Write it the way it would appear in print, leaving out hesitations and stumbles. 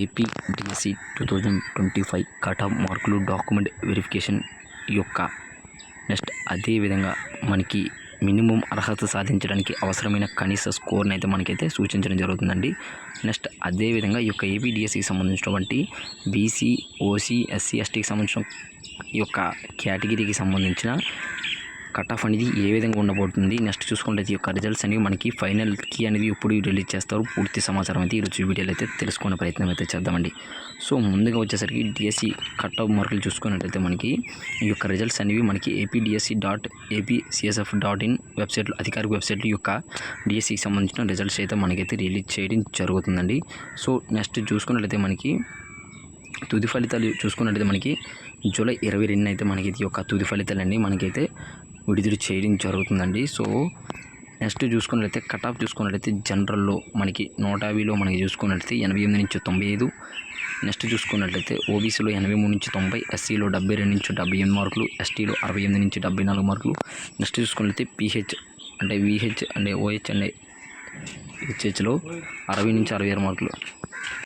AP DSC 2025 cut off మార్కులు document verification యొక్క next అదేవిధంగా మనకి మినిమం అర్హత సాధించడానికి అవసరమైన కనీస స్కోర్ని అయితే మనకైతే సూచించడం జరుగుతుందండి. నెక్స్ట్ అదేవిధంగా ఈ యొక్క ఏపీ డిఎస్సికి సంబంధించినటువంటి బీసీ, ఓసీ, ఎస్సీ, ఎస్టీకి సంబంధించిన ఈ యొక్క కేటగిరీకి సంబంధించిన కట్ ఆఫ్ అనేది ఏ విధంగా ఉండబోతుంది, నెక్స్ట్ చూసుకుంటే ఈ యొక్క రిజల్ట్స్ అనేవి మనకి ఫైనల్ కీ అనేది ఎప్పుడు రిలీజ్ చేస్తారు, పూర్తి సమాచారం అయితే ఈరోజు వీడియోలో అయితే తెలుసుకునే ప్రయత్నం అయితే చేద్దామండి. సో ముందుగా వచ్చేసరికి డిఎస్సి కట్ ఆఫ్ మార్కులు చూసుకున్నట్లయితే మనకి ఈ యొక్క రిజల్ట్స్ అనేవి మనకి apdsc.apcsf.in వెబ్సైట్లో, అధికారిక వెబ్సైట్లో ఈ యొక్క డిఎస్సికి సంబంధించిన రిజల్ట్స్ అయితే మనకైతే రిలీజ్ చేయడం జరుగుతుందండి. సో నెక్స్ట్ చూసుకున్నట్లయితే మనకి తుది ఫలితాలు చూసుకున్నట్లయితే మనకి జూలై 22 అయితే మనకి ఈ యొక్క తుది ఫలితాలన్నీ మనకైతే విడుదల చేయడం జరుగుతుందండి. సో నెక్స్ట్ చూసుకున్నట్లయితే కట్ ఆఫ్ చూసుకున్నట్లయితే జనరల్లో మనకి 150లో మనకి చూసుకున్నట్లయితే 88 నుంచి 95, నెక్స్ట్ చూసుకున్నట్లయితే ఓబీసీలో 83 నుంచి 90, ఎస్సీలో 72 నుంచి 78 మార్కులు, ఎస్టీలో 68 నుంచి 74 మార్కులు, నెక్స్ట్ చూసుకున్నట్లయితే పీహెచ్ అంటే విహెచ్ అంటే ఓహెచ్ అంటే హెచ్హెచ్లో 60 నుంచి 66 మార్కులు,